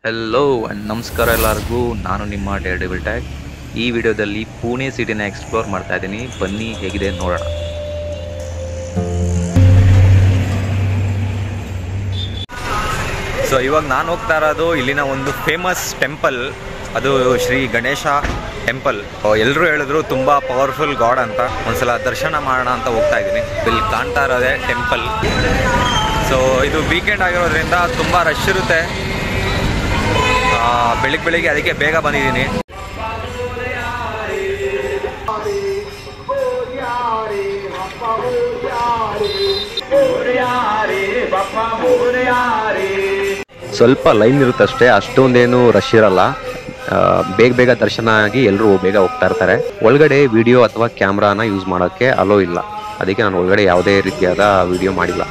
Hello and ನಮಸ್ಕಾರ ಎಲ್ಲರಿಗೂ. ನಾನು ನಿಮ್ಮ ಡೇರ್ ಡೆವಿಲ್ ಟ್ಯಾಗ್. ಈ ವಿಡಿಯೋದಲ್ಲಿ ಪುಣೆ ಸಿಟಿನ ಎಕ್ಸ್ಪ್ಲೋರ್ ಮಾಡ್ತಾ ಇದ್ದೀನಿ. ಬನ್ನಿ ಹೇಗಿದೆ ನೋಡೋಣ. ಸೊ ಇವಾಗ ನಾನು ಹೋಗ್ತಾ ಇರೋದು ಇಲ್ಲಿನ ಒಂದು ಫೇಮಸ್ ಟೆಂಪಲ್, ಅದು ಶ್ರೀ ಗಣೇಶ ಟೆಂಪಲ್. ಎಲ್ಲರೂ ಹೇಳಿದ್ರು ತುಂಬ ಪವರ್ಫುಲ್ ಗಾಡ್ ಅಂತ. ಒಂದ್ಸಲ ದರ್ಶನ ಮಾಡೋಣ ಅಂತ ಹೋಗ್ತಾ ಇದ್ದೀನಿ. ಇಲ್ಲಿ ಕಾಣ್ತಾ ಇರೋದೇ ಟೆಂಪಲ್. ಸೊ ಇದು ವೀಕೆಂಡ್ ಆಗಿರೋದ್ರಿಂದ ತುಂಬ ರಶ್ ಇರುತ್ತೆ. ಬೆಳಿಗ್ಗೆ ಅದಕ್ಕೆ ಬೇಗ ಬಂದಿದ್ದೀನಿ. ಸ್ವಲ್ಪ ಲೈನ್ ಇರುತ್ತೆ ಅಷ್ಟೇ, ಅಷ್ಟೊಂದೇನು ರಶ್ ಇರಲ್ಲ. ಬೇಗ ದರ್ಶನ ಆಗಿ ಎಲ್ಲರೂ ಬೇಗ ಹೋಗ್ತಾ ಇರ್ತಾರೆ. ಒಳಗಡೆ ವಿಡಿಯೋ ಅಥವಾ ಕ್ಯಾಮ್ರಾನ ಯೂಸ್ ಮಾಡೋಕ್ಕೆ ಅಲೋ ಇಲ್ಲ, ಅದಕ್ಕೆ ನಾನು ಒಳಗಡೆ ಯಾವುದೇ ರೀತಿಯಾದ ವಿಡಿಯೋ ಮಾಡಿಲ್ಲ.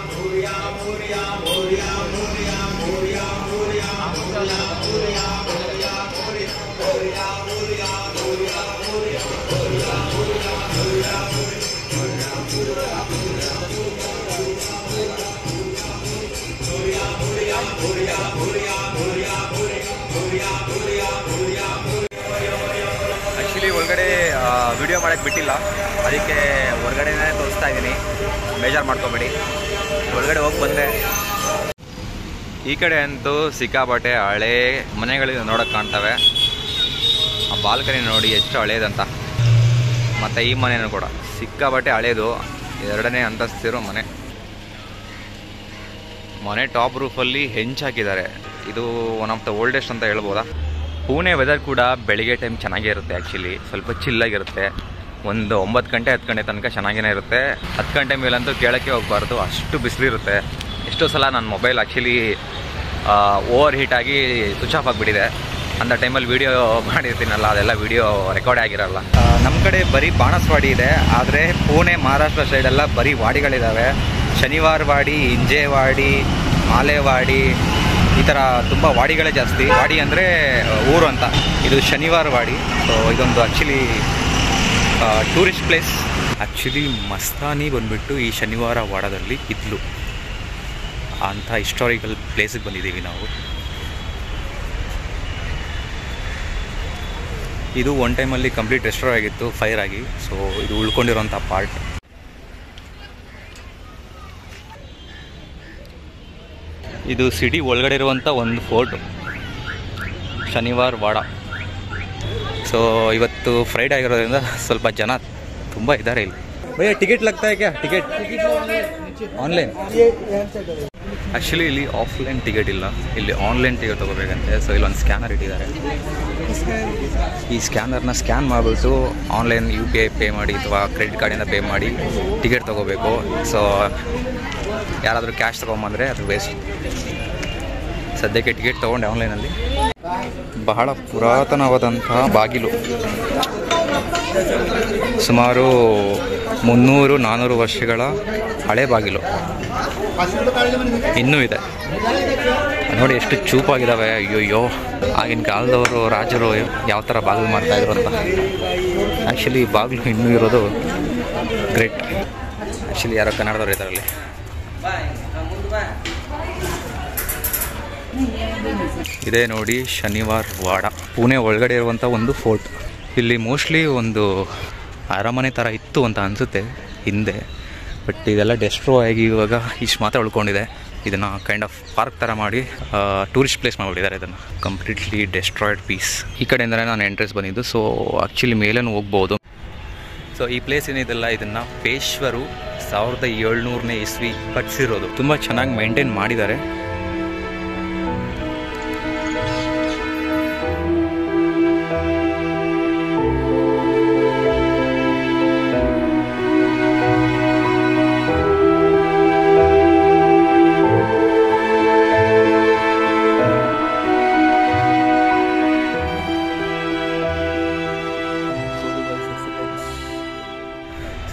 ಆ್ಯಕ್ಚುಲಿ ಒಳಗಡೆ ವಿಡಿಯೋ ಮಾಡೋಕ್ಕೆ ಬಿಟ್ಟಿಲ್ಲ, ಅದಕ್ಕೆ ಹೊರಗಡೆನೇ ತೋರಿಸ್ತಾ ಇದ್ದೀನಿ. ಬೇಜಾರು ಮಾಡ್ಕೊಬೇಡಿ. ಒಳಗಡೆ ಹೋಗಿ ಬಂದೆ. ಈ ಕಡೆ ಅಂತೂ ಸಿಕ್ಕಾಪಟ್ಟೆ ಹಳೆ ಮನೆಗಳಿಗೆ ನೋಡೋಕ್ಕೆ ಕಾಣ್ತವೆ. ಆ ಬಾಲ್ಕನಿ ನೋಡಿ ಎಷ್ಟು ಹಳೇದಂತ. ಮತ್ತು ಈ ಮನೆಯೂ ಕೂಡ ಸಿಕ್ಕಾಪಟ್ಟೆ ಹಳೇದು, 2ನೇ ಅಂತಸ್ತಿರೋ ಮನೆ. ಮನೆ ಟಾಪ್ ರೂಫಲ್ಲಿ ಹೆಂಚಾಕಿದ್ದಾರೆ. ಇದು ಒನ್ ಆಫ್ ದ ಓಲ್ಡೆಸ್ಟ್ ಅಂತ ಹೇಳ್ಬೋದಾ. ಪುಣೆ ವೆದರ್ ಕೂಡ ಬೆಳಿಗ್ಗೆ ಟೈಮ್ ಚೆನ್ನಾಗೇ ಇರುತ್ತೆ. ಆ್ಯಕ್ಚುಲಿ ಸ್ವಲ್ಪ ಚಿಲ್ಲಾಗಿರುತ್ತೆ. ಒಂದು 9 ಗಂಟೆ 10 ಗಂಟೆ ತನಕ ಚೆನ್ನಾಗೇ ಇರುತ್ತೆ. 10 ಗಂಟೆ ಮೇಲಂತೂ ಕೇಳೋಕ್ಕೆ ಹೋಗಬಾರ್ದು, ಅಷ್ಟು ಬಿಸಿಲಿರುತ್ತೆ. ಎಷ್ಟೋ ಸಲ ನನ್ನ ಮೊಬೈಲ್ ಆ್ಯಕ್ಚುಲಿ ಓವರ್ ಹೀಟಾಗಿ ಸ್ವಿಚ್ ಆಫ್ ಆಗಿಬಿಟ್ಟಿದೆ. ಅಂಥ ಟೈಮಲ್ಲಿ ವೀಡಿಯೋ ಮಾಡಿರ್ತೀನಲ್ಲ, ಅದೆಲ್ಲ ವೀಡಿಯೋ ರೆಕಾರ್ಡೇ ಆಗಿರಲ್ಲ. ನಮ್ಮ ಕಡೆ ಬರೀ ಬಾಣಸ್ವಾಡಿ ಇದೆ, ಆದರೆ ಪುಣೆ ಮಹಾರಾಷ್ಟ್ರ ಸೈಡೆಲ್ಲ ಬರೀ ವಾಡಿಗಳಿದ್ದಾವೆ. ಶನಿವಾರ ವಾಡಿ, ಇಂಜೇವಾಡಿ, ಮಾಲೆವಾಡಿ, ಈ ಥರ ತುಂಬ ವಾಡಿಗಳೇ ಜಾಸ್ತಿ. ವಾಡಿ ಅಂದರೆ ಊರು ಅಂತ. ಇದು ಶನಿವಾರ ವಾಡಿ. ಸೊ ಇದೊಂದು actually tourist place. Actually Mastani ಬಂದುಬಿಟ್ಟು ಈ ಶನಿವಾರ ವಾಡದಲ್ಲಿ ಇದ್ಲು ಅಂಥ ಹಿಸ್ಟಾರಿಕಲ್ ಪ್ಲೇಸಿಗೆ ಬಂದಿದ್ದೀವಿ ನಾವು. ಇದು ಒನ್ ಟೈಮಲ್ಲಿ ಕಂಪ್ಲೀಟ್ ರೆಸ್ಟೋರ್ ಆಗಿತ್ತು ಫೈರ್ ಆಗಿ. ಸೊ ಇದು ಉಳ್ಕೊಂಡಿರೋಂಥ ಪಾರ್ಟ್. ಇದು ಸಿಟಿ ಒಳಗಡೆ ಇರುವಂಥ ಒಂದು ಫೋರ್ಟು, ಶನಿವಾರ ವಾಡ. ಸೊ ಇವತ್ತು ಫ್ರೈಡೇ ಆಗಿರೋದ್ರಿಂದ ಸ್ವಲ್ಪ ಜನ ತುಂಬ ಇದ್ದಾರೆ ಇಲ್ಲಿ. ಭಯ್ಯ ಟಿಕೆಟ್ ಲಗ್ತಾ ಇದೆ ಕ್ಯಾ? Ticket online. ಆ್ಯಕ್ಚುಲಿ ಇಲ್ಲಿ ಆಫ್ಲೈನ್ ಟಿಕೆಟ್ ಇಲ್ಲ, ಇಲ್ಲಿ ಆನ್ಲೈನ್ ಟಿಕೆಟ್ ತೊಗೋಬೇಕಂತೆ. ಸೊ ಇಲ್ಲೊಂದು ಸ್ಕ್ಯಾನರ್ ಇಟ್ಟಿದ್ದಾರೆ. ಈ ಸ್ಕ್ಯಾನರ್ನ ಸ್ಕ್ಯಾನ್ ಮಾಡಿಬಿಟ್ಟು ಆನ್ಲೈನ್ UPI ಪೇ ಮಾಡಿ ಅಥವಾ ಕ್ರೆಡಿಟ್ ಕಾರ್ಡಿಂದ ಪೇ ಮಾಡಿ ಟಿಕೆಟ್ ತೊಗೋಬೇಕು. ಸೊ ಯಾರಾದರೂ ಕ್ಯಾಶ್ ತೊಗೊಂಬಂದರೆ ಅದು ವೇಸ್ಟ್. ಸದ್ಯಕ್ಕೆ ಟಿಕೆಟ್ ತೊಗೊಂಡೆ ಆನ್ಲೈನಲ್ಲಿ. ಬಹಳ ಪುರಾತನವಾದಂತಹ ಬಾಗಿಲು, ಸುಮಾರು 300-400 ವರ್ಷಗಳ ಹಳೆ ಬಾಗಿಲು ಇನ್ನೂ ಇದೆ. ನೋಡಿ ಎಷ್ಟು ಚೂಪಾಗಿದ್ದಾವೆ. ಅಯ್ಯೋ, ಆಗಿನ ಕಾಲದವರು ರಾಜರು ಯಾವ ಥರ ಬಾಗಿಲು ಮಾಡ್ತಾಯಿದ್ರು ಅಂತ. ಆ್ಯಕ್ಚುಲಿ ಬಾಗಿಲು ಇನ್ನೂ ಇರೋದು ಗ್ರೇಟ್. ಆ್ಯಕ್ಚುಲಿ ಯಾರೋ ಕನ್ನಡದವ್ರು ಇದರಲ್ಲಿ. ಇದೇ ನೋಡಿ ಶನಿವಾರ ವಾಡ, ಪುಣೆ ಒಳಗಡೆ ಇರುವಂಥ ಒಂದು ಫೋರ್ಟ್. ಇಲ್ಲಿ ಮೋಸ್ಟ್ಲಿ ಒಂದು ಅರಮನೆ ಥರ ಇತ್ತು ಅಂತ ಅನಿಸುತ್ತೆ ಹಿಂದೆ, ಬಟ್ ಇದೆಲ್ಲ ಡೆಸ್ಟ್ರೋ ಆಗಿ ಇವಾಗ ಇಷ್ಟು ಮಾತ್ರ ಉಳ್ಕೊಂಡಿದೆ. ಇದನ್ನು ಕೈಂಡ್ ಆಫ್ ಪಾರ್ಕ್ ಥರ ಮಾಡಿ ಟೂರಿಸ್ಟ್ ಪ್ಲೇಸ್ ಮಾಡಿಬಿಟ್ಟಿದ್ದಾರೆ. ಇದನ್ನು ಕಂಪ್ಲೀಟ್ಲಿ ಡೆಸ್ಟ್ರಾಯ್ಡ್ ಪೀಸ್. ಈ ಕಡೆಯಿಂದಲೇ ನಾನು ಎಂಟ್ರೆನ್ಸ್ ಬಂದಿದ್ದು. ಸೊ ಆ್ಯಕ್ಚುಲಿ ಮೇಲೇನು ಹೋಗ್ಬೋದು. ಸೊ ಈ ಪ್ಲೇಸ್ ಏನಿದೆಲ್ಲ, ಇದನ್ನು ಪೇಶ್ವರು 1700ನೇ ಇಸ್ವಿ ಕಟ್ಸಿರೋದು. ತುಂಬ ಚೆನ್ನಾಗಿ ಮೇಂಟೈನ್ ಮಾಡಿದ್ದಾರೆ.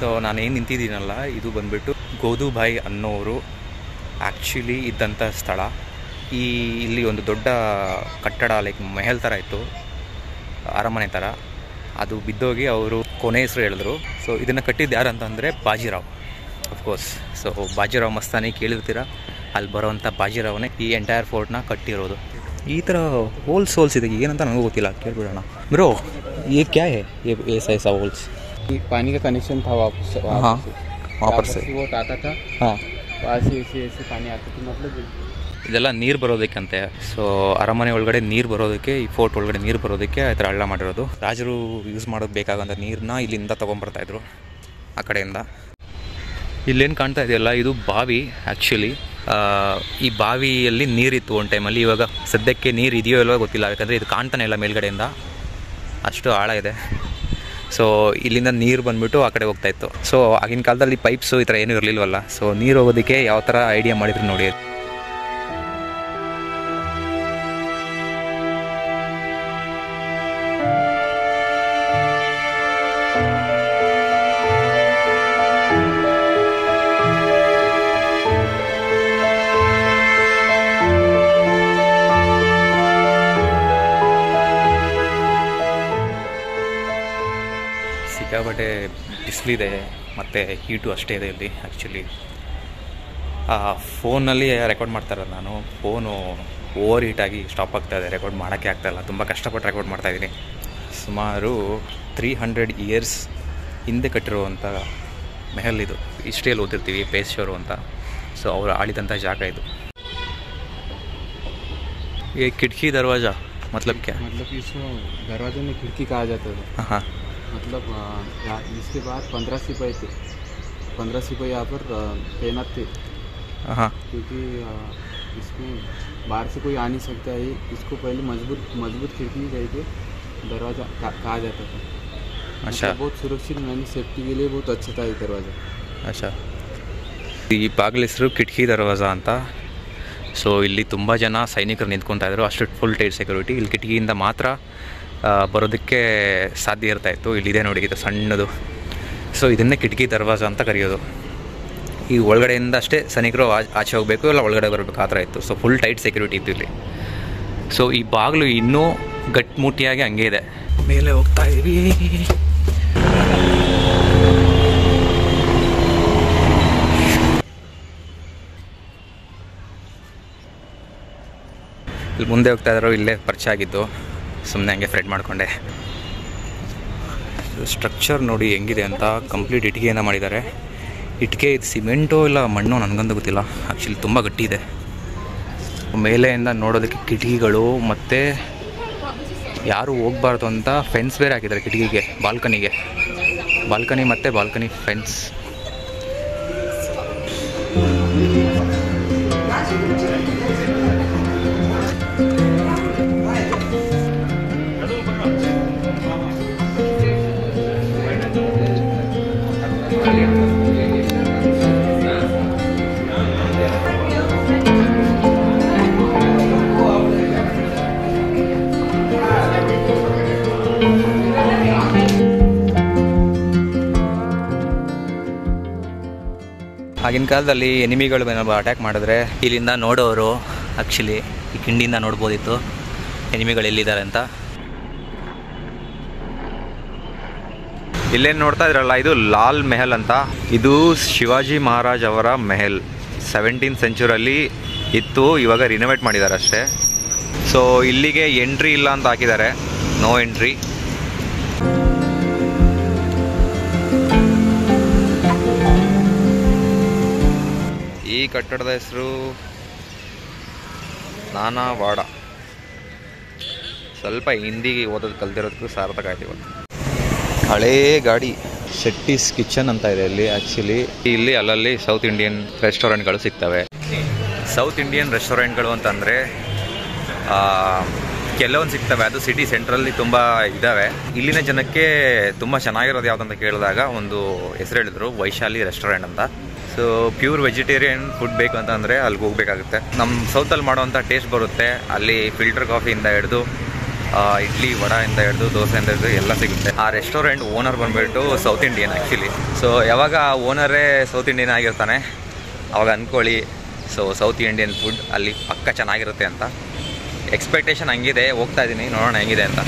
ಸೊ ನಾನೇನು ನಿಂತಿದ್ದೀನಲ್ಲ, ಇದು ಬಂದುಬಿಟ್ಟು ಗೋದುಭಾಯಿ ಅನ್ನೋರು ಆ್ಯಕ್ಚುಲಿ ಇದ್ದಂಥ ಸ್ಥಳ. ಇಲ್ಲಿ ಒಂದು ದೊಡ್ಡ ಕಟ್ಟಡ, ಲೈಕ್ ಮಹಲ್ ಥರ ಇತ್ತು, ಅರಮನೆ ಥರ. ಅದು ಬಿದ್ದೋಗಿ ಅವರು ಕೊನೆ ಹೆಸರು ಹೇಳಿದ್ರು. ಸೊ ಇದನ್ನು ಕಟ್ಟಿದ್ದು ಯಾರು ಅಂತಂದರೆ ಬಾಜಿರಾವ್. ಅಫ್ಕೋರ್ಸ್. ಸೊ ಬಾಜಿರಾವ್ ಮಸ್ತಾನಿ ಕೇಳಿರ್ತೀರ, ಅಲ್ಲಿ ಬರೋವಂಥ ಬಾಜಿರಾವನೇ ಈ ಎಂಟೈರ್ ಫೋರ್ಟ್ನ ಕಟ್ಟಿರೋದು. ಈ ಥರ ಹೋಲ್ಸ್ ಇದೆ, ಏನಂತ ನನಗೂ ಗೊತ್ತಿಲ್ಲ, ಕೇಳ್ಬಿಡೋಣ. ಬ್ರೋ ये क्या है, ये ऐसा ऐसा होल्स? पानी का कनेक्शन था हाँ वहाँ पर से वो आता था, हाँ वहाँ से ऐसे पानी आता था. मतलब ಇದೆಲ್ಲ ನೀರು ಬರೋದಕ್ಕಂತೆ. ಸೊ ಅರಮನೆ ಒಳಗಡೆ ನೀರು ಬರೋದಕ್ಕೆ, ಈ ಫೋರ್ಟ್ ಒಳಗಡೆ ನೀರು ಬರೋದಕ್ಕೆ ಆ ಥರ ಹಳ್ಳ ಮಾಡಿರೋದು. ರಾಜರು ಯೂಸ್ ಮಾಡೋದು ಬೇಕಾಗಂಥ ನೀರನ್ನ ಇಲ್ಲಿಂದ ತೊಗೊಂಬರ್ತಾಯಿದ್ರು ಆ ಕಡೆಯಿಂದ. ಇಲ್ಲೇನು ಕಾಣ್ತಾ ಇದೆಯಲ್ಲ, ಇದು ಬಾವಿ ಆ್ಯಕ್ಚುಲಿ. ಈ ಬಾವಿಯಲ್ಲಿ ನೀರಿತ್ತು ಒಂದು ಟೈಮಲ್ಲಿ. ಇವಾಗ ಸದ್ಯಕ್ಕೆ ನೀರು ಇದೆಯೋ ಇಲ್ಲವೋ ಗೊತ್ತಿಲ್ಲ, ಯಾಕಂದರೆ ಇದು ಕಾಣ್ತಾನೆ ಇಲ್ಲ ಮೇಲ್ಗಡೆಯಿಂದ, ಅಷ್ಟು ಆಳ ಇದೆ. ಸೊ ಇಲ್ಲಿಂದ ನೀರು ಬಂದುಬಿಟ್ಟು ಆ ಕಡೆ ಹೋಗ್ತಾಯಿತ್ತು. ಸೊ ಆಗಿನ ಕಾಲದಲ್ಲಿ ಪೈಪ್ಸು ಈ ಥರ ಏನೂ ಇರಲಿಲ್ವಲ್ಲ. ಸೊ ನೀರು ಹೋಗೋದಕ್ಕೆ ಯಾವ ಥರ ಐಡಿಯಾ ಮಾಡಿದ್ರು ನೋಡಿ. ಸಿಕ್ಕಾಪಟ್ಟೆ ಬಿಸಿಲಿದೆ ಮತ್ತು ಹೀಟು ಅಷ್ಟೇ ಇದೆ ಇಲ್ಲಿ ಆ್ಯಕ್ಚುಲಿ. ಫೋನಲ್ಲಿ ರೆಕಾರ್ಡ್ ಮಾಡ್ತಾಯಿರೋದು ನಾನು. ಫೋನು ಓವರ್ ಹೀಟಾಗಿ ಸ್ಟಾಪ್ ಆಗ್ತಾಯಿದೆ, ರೆಕಾರ್ಡ್ ಮಾಡೋಕ್ಕೆ ಆಗ್ತಾಯಿಲ್ಲ. ತುಂಬ ಕಷ್ಟಪಟ್ಟು ರೆಕಾರ್ಡ್ ಮಾಡ್ತಾಯಿದ್ದೀನಿ. ಸುಮಾರು 300 ಇಯರ್ಸ್ ಹಿಂದೆ ಕಟ್ಟಿರುವಂಥ ಮೆಹಲ್ ಇದು. ಹಿಸ್ಟ್ರಿಯಲ್ಲಿ ಓದಿರ್ತೀವಿ ಪೇಶ್ವರು ಅಂತ. ಸೊ ಅವರು ಆಳಿದಂಥ ಜಾಗ ಇದು. ये खिड़की दरवाज़ा मतलब क्या? मतलब इसको दरवाजे में खिड़की कहा जाता था. हाँ मतलब इसके बाद 15 सिपाही थे. 15 सिपाही यहाँ पर तैनात थे. हाँ क्योंकि इसमें बाहर से कोई आ नहीं सकता है. इसको पहले मजबूत खिड़की कह के दरवाज़ा कहा जाता था. अच्छा, बहुत सुरक्षित, यानी सेफ्टी के लिए बहुत अच्छा था ये दरवाज़ा. अच्छा. ಈ ಬಾಗಿಲ ಹೆಸರು ಕಿಟಕಿ ದರ್ವಾಜ ಅಂತ. ಸೊ ಇಲ್ಲಿ ತುಂಬ ಜನ ಸೈನಿಕರು ನಿಂತ್ಕೊತಾ ಇದ್ರು, ಅಷ್ಟು ಫುಲ್ ಟೈಟ್ ಸೆಕ್ಯೂರಿಟಿ. ಇಲ್ಲಿ ಕಿಟಕಿಯಿಂದ ಮಾತ್ರ ಬರೋದಕ್ಕೆ ಸಾಧ್ಯ ಇರ್ತಾಯಿತ್ತು. ಇಲ್ಲಿದೆ ನೋಡಿ, ಇದು ಸಣ್ಣದು. ಸೊ ಇದನ್ನೇ ಕಿಟಕಿ ದರ್ವಾಜ ಅಂತ ಕರೆಯೋದು. ಈ ಒಳಗಡೆಯಿಂದ ಅಷ್ಟೇ ಸೈನಿಕರು ಆಚೆ ಹೋಗಬೇಕು, ಇಲ್ಲ ಒಳಗಡೆ ಬರಬೇಕು, ಆ ಥರ ಇತ್ತು. ಸೊ ಫುಲ್ ಟೈಟ್ ಸೆಕ್ಯೂರಿಟಿ ಇತ್ತು ಇಲ್ಲಿ. ಸೊ ಈ ಬಾಗಿಲು ಇನ್ನೂ ಗಟ್ಟಿಮುಟ್ಟಿಯಾಗಿ ಹಂಗೆ ಇದೆ. ಮೇಲೆ ಹೋಗ್ತಾ ಇದ್ದೀವಿ. ಇಲ್ಲಿ ಮುಂದೆ ಹೋಗ್ತಾ ಇದ್ರು, ಇಲ್ಲೇ ಪರಿಚಯ ಆಗಿದ್ದು, ಸುಮ್ಮನೆ ಹಂಗೆ ಫ್ರೆಂಡ್ ಮಾಡಿಕೊಂಡೆ. ಸ್ಟ್ರಕ್ಚರ್ ನೋಡಿ ಹೆಂಗಿದೆ ಅಂತ. ಕಂಪ್ಲೀಟ್ ಇಟ್ಟಿಗೆಯಿಂದ ಮಾಡಿದ್ದಾರೆ. ಇಟ್ಟಿಗೆ ಇದು ಸಿಮೆಂಟೋ ಇಲ್ಲ ಮಣ್ಣೋ ನನಗಂತೂ ಗೊತ್ತಿಲ್ಲ. ಆ್ಯಕ್ಚುಲಿ ತುಂಬ ಗಟ್ಟಿ ಇದೆ. ಮೇಲೆಯಿಂದ ನೋಡೋದಕ್ಕೆ ಕಿಟಕಿಗಳು, ಮತ್ತು ಯಾರು ಹೋಗ್ಬಾರ್ದು ಅಂತ ಫೆನ್ಸ್ ಬೇರೆ ಹಾಕಿದ್ದಾರೆ ಕಿಟಕಿಗೆ, ಬಾಲ್ಕನಿ ಮತ್ತು ಬಾಲ್ಕನಿ ಫೆನ್ಸ್. ಆಗಿನ ಕಾಲದಲ್ಲಿ ಎನಿಮಿಗಳು ಏನಾದ್ರು ಅಟ್ಯಾಕ್ ಮಾಡಿದ್ರೆ ಇಲ್ಲಿಂದ ನೋಡೋರು ಆ್ಯಕ್ಚುಲಿ ಈ ಕಿಂಡಿಯಿಂದ ನೋಡ್ಬೋದಿತ್ತು ಎನಿಮಿಗಳು ಎಲ್ಲಿದ್ದಾರೆ ಅಂತ. ಇಲ್ಲೇನು ನೋಡ್ತಾ ಇದ್ರಲ್ಲ, ಇದು ಲಾಲ್ ಮೆಹಲ್ ಅಂತ. ಇದು ಶಿವಾಜಿ ಮಹಾರಾಜ್ ಅವರ ಮೆಹಲ್. 17th ಸೆಂಚುರಿಯಲ್ಲಿ ಇತ್ತು, ಇವಾಗ ರಿನೋವೇಟ್ ಮಾಡಿದ್ದಾರೆ ಅಷ್ಟೇ. ಸೊ ಇಲ್ಲಿಗೆ ಎಂಟ್ರಿ ಇಲ್ಲ ಅಂತ ಹಾಕಿದ್ದಾರೆ, ನೋ ಎಂಟ್ರಿ. ಈ ಕಟ್ಟಡದ ಹೆಸರು ನಾನಾವಾಡ. ಸ್ವಲ್ಪ ಹಿಂದಿಗೆ ಓದೋದು ಕಲ್ತಿರೋದಕ್ಕೂ ಸಾರ್ಥಕ ಆಯ್ತು ಇವತ್ತು. ಹಳೇ ಗಾಡಿ. ಶೆಟ್ಟಿಸ್ ಕಿಚನ್ ಅಂತ ಇದೆ ಇಲ್ಲಿ ಆ್ಯಕ್ಚುಲಿ. ಇಲ್ಲಿ ಅಲ್ಲಲ್ಲಿ ಸೌತ್ ಇಂಡಿಯನ್ ರೆಸ್ಟೋರೆಂಟ್ಗಳು ಸಿಗ್ತವೆ. ಸೌತ್ ಇಂಡಿಯನ್ ರೆಸ್ಟೋರೆಂಟ್ಗಳು ಅಂತಂದರೆ ಕೆಲವೊಂದು ಸಿಗ್ತವೆ, ಅದು ಸಿಟಿ ಸೆಂಟ್ರಲ್ಲಿ ತುಂಬ ಇದ್ದಾವೆ. ಇಲ್ಲಿನ ಜನಕ್ಕೆ ತುಂಬ ಚೆನ್ನಾಗಿರೋದು ಯಾವುದಂತ ಕೇಳಿದಾಗ ಒಂದು ಹೆಸರು ಹೇಳಿದ್ರು, ವೈಶಾಲಿ ರೆಸ್ಟೋರೆಂಟ್ ಅಂತ. ಸೊ ಪ್ಯೂರ್ ವೆಜಿಟೇರಿಯನ್ ಫುಡ್ ಬೇಕು ಅಂತಂದರೆ ಅಲ್ಲಿಗೆ ಹೋಗಬೇಕಾಗುತ್ತೆ. ನಮ್ಮ ಸೌತಲ್ಲಿ ಮಾಡೋವಂಥ ಟೇಸ್ಟ್ ಬರುತ್ತೆ. ಅಲ್ಲಿ ಫಿಲ್ಟರ್ ಕಾಫಿಯಿಂದ ಹಿಡಿದು ಇಡ್ಲಿ ವಡೆಯಿಂದ ಹಿಡಿದು ದೋಸೆಯಿಂದ ಹಿಡಿದು ಎಲ್ಲ ಸಿಗುತ್ತೆ. ಆ ರೆಸ್ಟೋರೆಂಟ್ ಓನರ್ ಬಂದುಬಿಟ್ಟು ಸೌತ್ ಇಂಡಿಯನ್ ಆ್ಯಕ್ಚುಲಿ. ಸೊ ಯಾವಾಗ ಓನರೇ ಸೌತ್ ಇಂಡಿಯನ್ ಆಗಿರ್ತಾನೆ ಅವಾಗ ಅಂದ್ಕೊಳ್ಳಿ, ಸೊ ಸೌತ್ ಇಂಡಿಯನ್ ಫುಡ್ ಅಲ್ಲಿ ಪಕ್ಕ ಚೆನ್ನಾಗಿರುತ್ತೆ ಅಂತ ಎಕ್ಸ್ಪೆಕ್ಟೇಷನ್ ಹಂಗಿದೆ. ಹೋಗ್ತಾ ಇದ್ದೀನಿ, ನೋಡೋಣ ಹೆಂಗಿದೆ ಅಂತ.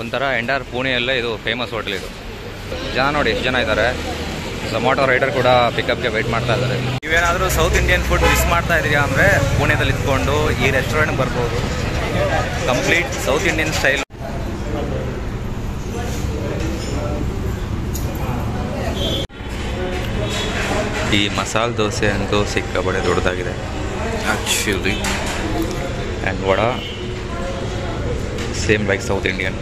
ಒಂಥರ ಎಂಡಾರ್ ಪುಣೆಯಲ್ಲೇ ಇದು ಫೇಮಸ್ ಹೋಟ್ಲ್ ಇದು. ಜನ ನೋಡಿ ಎಷ್ಟು ಜನ ಇದ್ದಾರೆ. ಝೊಮ್ಯಾಟೊ ರೈಡರ್ ಕೂಡ ಪಿಕಪ್ಗೆ ವೆಯ್ಟ್ ಮಾಡ್ತಾ ಇದ್ದಾರೆ. ನೀವೇನಾದರೂ ಸೌತ್ ಇಂಡಿಯನ್ ಫುಡ್ ಮಿಸ್ ಮಾಡ್ತಾ ಇದ್ದೀರಾ ಅಂದರೆ ಪುಣೆದಲ್ಲಿ ಇದ್ಕೊಂಡು ಈ ರೆಸ್ಟೋರೆಂಟ್ಗೆ ಬರ್ಬೋದು. Complete south Indian style. ಈ ಮಸಾಲೆ ದೋಸೆ ಅಂತೂ ಸಿಕ್ಕಾಪಟ್ಟೆ ದೊಡ್ಡದಾಗಿದೆ actually. And vada same like south Indian.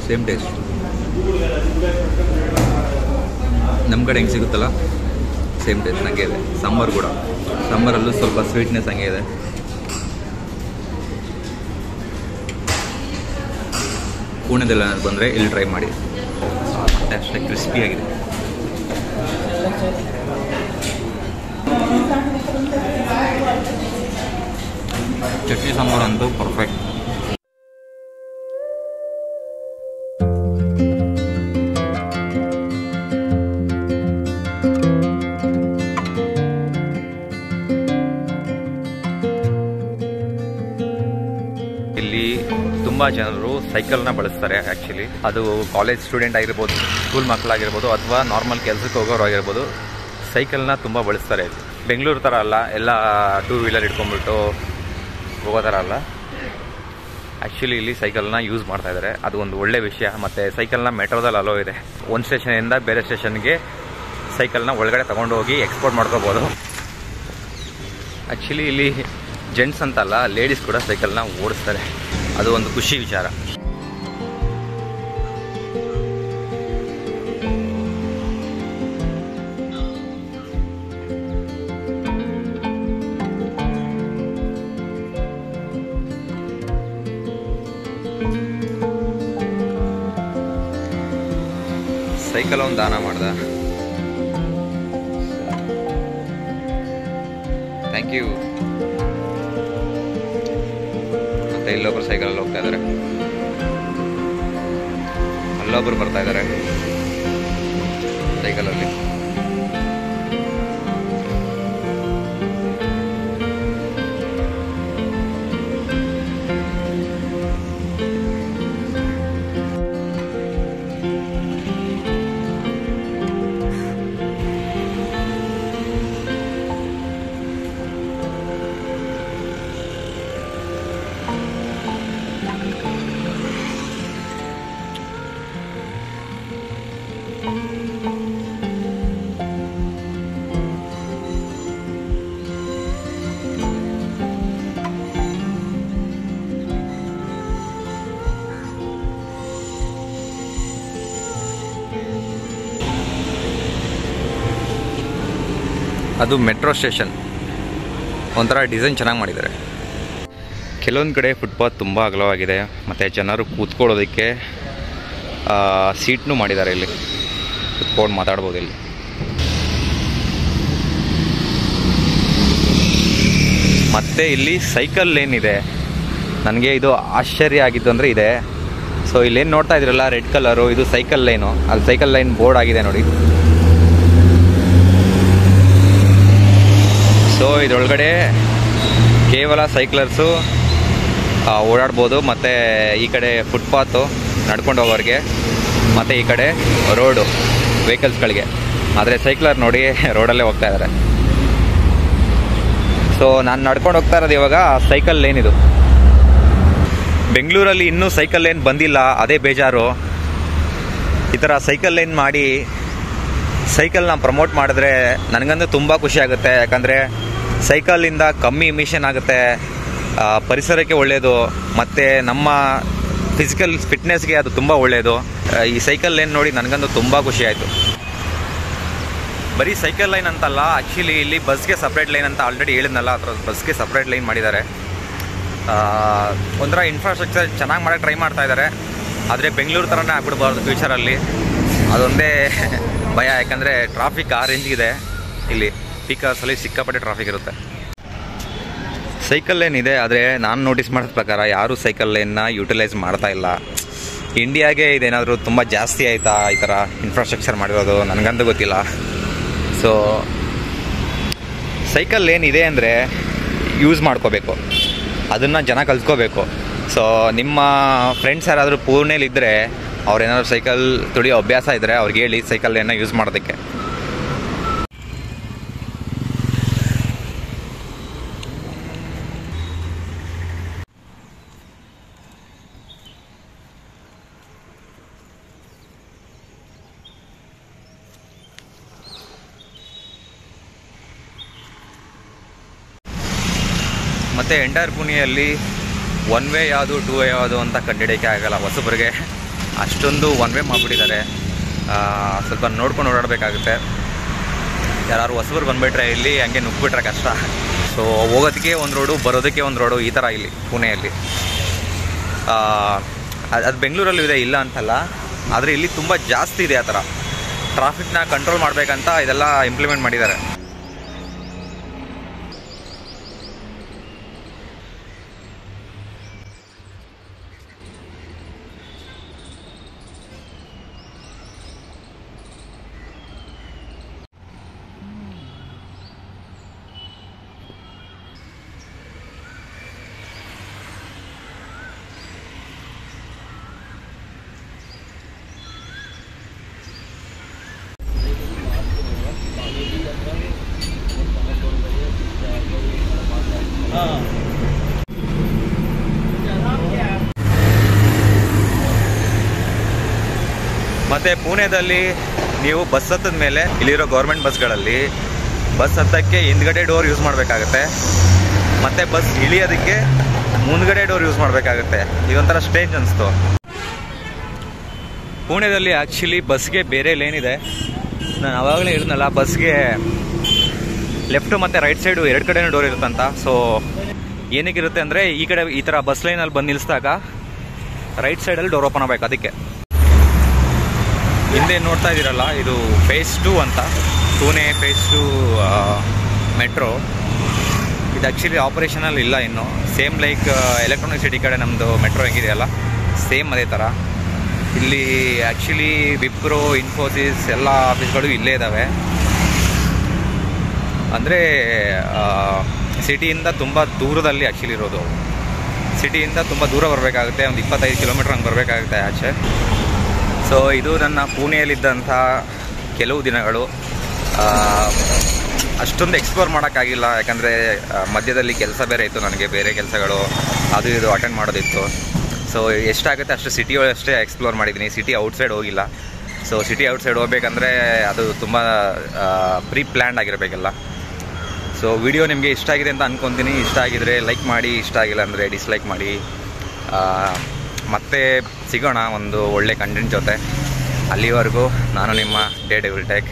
Same taste. ನಮ್ಮ ಕಡೆ ಹೆಂಗೆ ಸಿಗುತ್ತಲ್ಲ ಸೇಮ್ ಟೇಸ್ಟ್ ಹಂಗೆ ಇದೆ. ಸಾಂಬಾರು ಕೂಡ, ಸಾಂಬಾರಲ್ಲೂ ಸ್ವಲ್ಪ ಸ್ವೀಟ್ನೆಸ್ ಹಂಗೆ ಇದೆ. ಪುಣೆದೆಲ್ಲ ಬಂದರೆ ಇಲ್ಲಿ ಟ್ರೈ ಮಾಡಿ, ಅಷ್ಟೇ ಕ್ರಿಸ್ಪಿಯಾಗಿದೆ. ಚಟ್ನಿ ಸಾಂಬಾರು ಅಂತೂ ಪರ್ಫೆಕ್ಟ್. ಇಲ್ಲಿ ತುಂಬ ಜನರು ಸೈಕಲ್ನ ಬಳಸ್ತಾರೆ ಆ್ಯಕ್ಚುಲಿ. ಅದು ಕಾಲೇಜ್ ಸ್ಟೂಡೆಂಟ್ ಆಗಿರ್ಬೋದು, ಸ್ಕೂಲ್ ಮಕ್ಕಳಾಗಿರ್ಬೋದು, ಅಥವಾ ನಾರ್ಮಲ್ ಕೆಲಸಕ್ಕೆ ಹೋಗೋರು ಆಗಿರ್ಬೋದು, ಸೈಕಲ್ನ ತುಂಬ ಬಳಸ್ತಾರೆ. ಬೆಂಗಳೂರು ಥರ ಅಲ್ಲ, ಎಲ್ಲ 2 ವೀಲರ್ ಇಟ್ಕೊಂಡ್ಬಿಟ್ಟು ಹೋಗೋ ಥರ ಅಲ್ಲ. ಆ್ಯಕ್ಚುಲಿ ಇಲ್ಲಿ ಸೈಕಲ್ನ ಯೂಸ್ ಮಾಡ್ತಾ ಇದ್ದಾರೆ, ಅದು ಒಂದು ಒಳ್ಳೆ ವಿಷಯ. ಮತ್ತು ಸೈಕಲ್ನ ಮೆಟ್ರೋದಲ್ಲಿ ಅಲೋ ಇದೆ. ಒಂದು ಸ್ಟೇಷನಿಂದ ಬೇರೆ ಸ್ಟೇಷನ್ಗೆ ಸೈಕಲ್ನ ಒಳಗಡೆ ತೊಗೊಂಡು ಹೋಗಿ ಎಕ್ಸ್ಪೋರ್ಟ್ ಮಾಡ್ಕೋಬೋದು. ಆ್ಯಕ್ಚುಲಿ ಇಲ್ಲಿ ಜೆಂಟ್ಸ್ ಅಂತಲ್ಲ, ಲೇಡೀಸ್ ಕೂಡ ಸೈಕಲ್ನ ಓಡಿಸ್ತಾರೆ, ಅದು ಒಂದು ಖುಷಿ ವಿಚಾರ. ಸೈಕಲ್ ಒಂದು ದಾನ ಮಾಡ್ದ. Thank you. ಮತ್ತೆ ಇಲ್ಲೊಬ್ರು ಸೈಕಲಲ್ಲಿ ಹೋಗ್ತಾ ಇದ್ದಾರೆ, ಅಲ್ಲೊಬ್ರು ಬರ್ತಾ ಇದ್ದಾರೆ ಸೈಕಲಲ್ಲಿ. ಅದು ಮೆಟ್ರೋ ಸ್ಟೇಷನ್. ಒಂಥರ ಡಿಸೈನ್ ಚೆನ್ನಾಗಿ ಮಾಡಿದ್ದಾರೆ. ಕೆಲವೊಂದು ಕಡೆ ಫುಟ್ಪಾತ್ ತುಂಬ ಅಗಲವಾಗಿದೆ, ಮತ್ತು ಜನರು ಕೂತ್ಕೊಳ್ಳೋದಕ್ಕೆ ಸೀಟ್ನೂ ಮಾಡಿದ್ದಾರೆ. ಇಲ್ಲಿ ಕೂತ್ಕೊಂಡು ಮಾತಾಡ್ಬೋದು. ಇಲ್ಲಿ ಮತ್ತು ಇಲ್ಲಿ ಸೈಕಲ್ ಲೇನ್ ಇದೆ. ನನಗೆ ಇದು ಆಶ್ಚರ್ಯ ಆಗಿದ್ದು ಅಂದರೆ ಇದೆ. ಸೊ ಇಲ್ಲೇನು ನೋಡ್ತಾ ಇದ್ರಲ್ಲ ರೆಡ್ ಕಲರು, ಇದು ಸೈಕಲ್ ಲೈನು. ಅಲ್ಲಿ ಸೈಕಲ್ ಲೈನ್ ಬೋರ್ಡ್ ಆಗಿದೆ ನೋಡಿ. ಸೊ ಇದರೊಳಗಡೆ ಕೇವಲ ಸೈಕ್ಲರ್ಸು ಓಡಾಡ್ಬೋದು, ಮತ್ತು ಈ ಕಡೆ ಫುಟ್ಪಾತು ನಡ್ಕೊಂಡು ಹೋಗೋರಿಗೆ, ಮತ್ತು ಈ ಕಡೆ ರೋಡು ವೆಹಿಕಲ್ಸ್ಗಳಿಗೆ. ಆದರೆ ಸೈಕ್ಲರ್ ನೋಡಿ ರೋಡಲ್ಲೇ ಹೋಗ್ತಾ ಇದ್ದಾರೆ. ಸೊ ನಾನು ನಡ್ಕೊಂಡು ಹೋಗ್ತಾ ಇರೋದು ಇವಾಗ ಸೈಕಲ್ ಲೇನ್. ಇದು ಬೆಂಗಳೂರಲ್ಲಿ ಇನ್ನೂ ಸೈಕಲ್ ಲೈನ್ ಬಂದಿಲ್ಲ, ಅದೇ ಬೇಜಾರು. ಈ ಥರ ಸೈಕಲ್ ಲೈನ್ ಮಾಡಿ ಸೈಕಲ್ನ ಪ್ರಮೋಟ್ ಮಾಡಿದ್ರೆ ನನಗಂತೂ ತುಂಬ ಖುಷಿ ಆಗುತ್ತೆ. ಯಾಕಂದರೆ ಸೈಕಲಿಂದ ಕಮ್ಮಿ ಎಮಿಷನ್ ಆಗುತ್ತೆ, ಪರಿಸರಕ್ಕೆ ಒಳ್ಳೆಯದು, ಮತ್ತು ನಮ್ಮ ಫಿಸಿಕಲ್ ಫಿಟ್ನೆಸ್ಗೆ ಅದು ತುಂಬ ಒಳ್ಳೆಯದು. ಈ ಸೈಕಲ್ ಲೈನ್ ನೋಡಿ ನನಗಂತೂ ತುಂಬ ಖುಷಿ ಆಯಿತು. ಬರೀ ಸೈಕಲ್ ಲೈನ್ ಅಂತಲ್ಲ, ಆ್ಯಕ್ಚುಲಿ ಇಲ್ಲಿ ಬಸ್ಗೆ ಸಪ್ರೇಟ್ ಲೈನ್ ಅಂತ ಆಲ್ರೆಡಿ ಹೇಳಿದ್ನಲ್ಲ, ಆ ಥರ ಬಸ್ಗೆ ಸಪ್ರೇಟ್ ಲೈನ್ ಮಾಡಿದ್ದಾರೆ. ಒಂಥರ ಇನ್ಫ್ರಾಸ್ಟ್ರಕ್ಚರ್ ಚೆನ್ನಾಗಿ ಮಾಡೋಕ್ಕೆ ಟ್ರೈ ಮಾಡ್ತಾ ಇದ್ದಾರೆ. ಆದರೆ ಬೆಂಗಳೂರು ಥರನೇ ಆಗ್ಬಿಡ್ಬಾರ್ದು ಫ್ಯೂಚರಲ್ಲಿ, ಅದೊಂದೇ ಭಯ. ಯಾಕಂದರೆ ಟ್ರಾಫಿಕ್ ಆ ರೇಂಜಿಗಿದೆ. ಇಲ್ಲಿ ಪೀಕ್ ಅವರ್ಸಲ್ಲಿ ಸಿಕ್ಕಾಪಟ್ಟೆ ಟ್ರಾಫಿಕ್ ಇರುತ್ತೆ. ಸೈಕಲ್ ಲೈನ್ ಇದೆ, ಆದರೆ ನಾನು ನೋಟಿಸ್ ಮಾಡಿದ ಪ್ರಕಾರ ಯಾರೂ ಸೈಕಲ್ ಲೈನ್ನ ಯೂಟಿಲೈಸ್ ಮಾಡ್ತಾ ಇಲ್ಲ. ಇಂಡಿಯಾಗೆ ಇದೇನಾದರೂ ತುಂಬ ಜಾಸ್ತಿ ಆಯಿತಾ ಈ ಥರ ಇನ್ಫ್ರಾಸ್ಟ್ರಕ್ಚರ್ ಮಾಡಿರೋದು, ನನಗಂತೂ ಗೊತ್ತಿಲ್ಲ. ಸೊ ಸೈಕಲ್ ಏನಿದೆ ಅಂದರೆ ಯೂಸ್ ಮಾಡ್ಕೋಬೇಕು, ಅದನ್ನು ಜನ ಕಲ್ತ್ಕೋಬೇಕು. ಸೊ ನಿಮ್ಮ ಫ್ರೆಂಡ್ಸ್ ಯಾರಾದರೂ ಪುಣೆಲಿದ್ದರೆ ಅವ್ರೇನಾದ್ರು ಸೈಕಲ್ ತುಳಿಯೋ ಅಭ್ಯಾಸ ಇದ್ದರೆ ಅವ್ರಿಗೆ ಹೇಳಿ ಸೈಕಲನ್ನು ಯೂಸ್ ಮಾಡೋದಕ್ಕೆ. ಮತ್ತು ಎಂಟೈರ್ ಪುಣೆಯಲ್ಲಿ ಒನ್ ವೇ ಯಾವುದು ಟೂ ವೇ ಯಾವುದು ಅಂತ ಕಂಡುಹಿಡಿಯೋಕ್ಕೆ ಆಗಲ್ಲ. ಹೊಸಬರಿಗೆ ಅಷ್ಟೊಂದು ಒನ್ ವೇ ಮಾಡಿಬಿಟ್ಟಿದ್ದಾರೆ. ಸ್ವಲ್ಪ ನೋಡ್ಕೊಂಡು ಓಡಾಡಬೇಕಾಗುತ್ತೆ. ಯಾರು ಹೊಸಬರು ಬಂದುಬಿಟ್ರೆ ಇಲ್ಲಿ ಹಂಗೆ ನುಗ್ಗಿಬಿಟ್ರೆ ಕಷ್ಟ. ಸೊ ಹೋಗೋದಕ್ಕೆ ಒಂದು ರೋಡು, ಬರೋದಕ್ಕೆ ಒಂದು ರೋಡು, ಈ ಥರ ಇಲ್ಲಿ ಪುಣೆಯಲ್ಲಿ. ಅದು ಬೆಂಗಳೂರಲ್ಲೂ ಇದೆ, ಇಲ್ಲ ಅಂತಲ್ಲ, ಆದರೆ ಇಲ್ಲಿ ತುಂಬ ಜಾಸ್ತಿ ಇದೆ ಆ ಥರ. ಟ್ರಾಫಿಕ್ನ ಕಂಟ್ರೋಲ್ ಮಾಡಬೇಕಂತ ಇದೆಲ್ಲ ಇಂಪ್ಲಿಮೆಂಟ್ ಮಾಡಿದ್ದಾರೆ. ಮತ್ತು ಪುಣೆದಲ್ಲಿ ನೀವು ಬಸ್ ಹತ್ತದ ಮೇಲೆ ಇಲ್ಲಿರೋ ಗೌರ್ಮೆಂಟ್ ಬಸ್ಗಳಲ್ಲಿ ಬಸ್ ಹತ್ತಕ್ಕೆ ಹಿಂದ್ಗಡೆ ಡೋರ್ ಯೂಸ್ ಮಾಡಬೇಕಾಗತ್ತೆ, ಮತ್ತು ಬಸ್ ಇಳಿಯೋದಕ್ಕೆ ಮುಂದ್ಗಡೆ ಡೋರ್ ಯೂಸ್ ಮಾಡಬೇಕಾಗತ್ತೆ. ಇದೊಂಥರ ಸ್ಟ್ರೇಂಜ್ ಅನಿಸ್ತು. ಪುಣೆದಲ್ಲಿ ಆ್ಯಕ್ಚುಲಿ ಬಸ್ಗೆ ಬೇರೆ ಲೇನ್ ಇದೆ. ನಾನು ಆವಾಗಲೇ ಹೇಳಿದ್ನಲ್ಲ, ಬಸ್ಗೆ ಲೆಫ್ಟು ಮತ್ತು ರೈಟ್ ಸೈಡು ಎರಡು ಕಡೆನೂ ಡೋರ್ ಇರುತ್ತಂತ. ಸೊ ಏನಕ್ಕಿರುತ್ತೆ ಅಂದರೆ, ಈ ಕಡೆ ಈ ಥರ ಬಸ್ ಲೈನಲ್ಲಿ ಬಂದು ನಿಲ್ಲಿಸಿದಾಗ ರೈಟ್ ಸೈಡಲ್ಲಿ ಡೋರ್ ಓಪನ್ ಆಗಬೇಕು. ಅದಕ್ಕೆ ಹಿಂದೆ ನೋಡ್ತಾ ಇದ್ದೀರಲ್ಲ, ಇದು ಫೇಸ್ 2 ಅಂತ, ಪುಣೆ ಫೇಸ್ 2 ಮೆಟ್ರೋ. ಇದು ಆ್ಯಕ್ಚುಲಿ ಆಪರೇಷನಲ್ಲಿ ಇಲ್ಲ ಇನ್ನು. ಸೇಮ್ ಲೈಕ್ ಎಲೆಕ್ಟ್ರಾನಿಕ್ ಸಿಟಿ ಕಡೆ ನಮ್ಮದು ಮೆಟ್ರೋ ಹೆಂಗಿದೆಯಲ್ಲ, ಸೇಮ್ ಅದೇ ಥರ. ಇಲ್ಲಿ ಆ್ಯಕ್ಚುಲಿ ವಿಪ್ರೋ, ಇನ್ಫೋಸಿಸ್ ಎಲ್ಲ ಆಫೀಸ್ಗಳು ಇಲ್ಲೇ ಇದ್ದಾವೆ. ಅಂದರೆ ಸಿಟಿಯಿಂದ ತುಂಬ ದೂರದಲ್ಲಿ ಆ್ಯಕ್ಚುಲಿ ಇರೋದು. ಸಿಟಿಯಿಂದ ತುಂಬ ದೂರ ಬರಬೇಕಾಗುತ್ತೆ, ಒಂದು 25 ಕಿಲೋಮೀಟ್ರ್ ಹಂಗೆ ಬರಬೇಕಾಗುತ್ತೆ ಆಚೆ. ಸೊ ಇದು ನನ್ನ ಪುಣೆಯಲ್ಲಿದ್ದಂಥ ಕೆಲವು ದಿನಗಳು. ಅಷ್ಟೊಂದು ಎಕ್ಸ್ಪ್ಲೋರ್ ಮಾಡೋಕ್ಕಾಗಿಲ್ಲ, ಯಾಕಂದರೆ ಮಧ್ಯದಲ್ಲಿ ಕೆಲಸ ಬೇರೆ ಇತ್ತು ನನಗೆ, ಬೇರೆ ಕೆಲಸಗಳು ಅದು ಇದು ಅಟೆಂಡ್ ಮಾಡೋದಿತ್ತು. ಸೊ ಎಷ್ಟಾಗುತ್ತೆ ಅಷ್ಟು ಸಿಟಿ ಅಷ್ಟೇ ಎಕ್ಸ್ಪ್ಲೋರ್ ಮಾಡಿದ್ದೀನಿ, ಸಿಟಿ ಔಟ್ಸೈಡ್ ಹೋಗಿಲ್ಲ. ಸೊ ಸಿಟಿ ಔಟ್ಸೈಡ್ ಹೋಗ್ಬೇಕಂದ್ರೆ ಅದು ತುಂಬ ಪ್ರೀ ಪ್ಲ್ಯಾನ್ಡ್ ಆಗಿರಬೇಕಲ್ಲ. ಸೊ ವಿಡಿಯೋ ನಿಮಗೆ ಇಷ್ಟ ಆಗಿದೆ ಅಂತ ಅಂದ್ಕೊತೀನಿ. ಇಷ್ಟ ಆಗಿದರೆ ಲೈಕ್ ಮಾಡಿ, ಇಷ್ಟ ಆಗಿಲ್ಲ ಅಂದರೆ ಡಿಸ್ಲೈಕ್ ಮಾಡಿ. ಮತ್ತೆ ಸಿಗೋಣ ಒಂದು ಒಳ್ಳೆ ಕಂಟೆಂಟ್ ಜೊತೆ. ಅಲ್ಲಿವರೆಗೂ ನಾನು ನಿಮ್ಮ ಡೇ ಡೆವಿಲ್ ಟೆಕ್.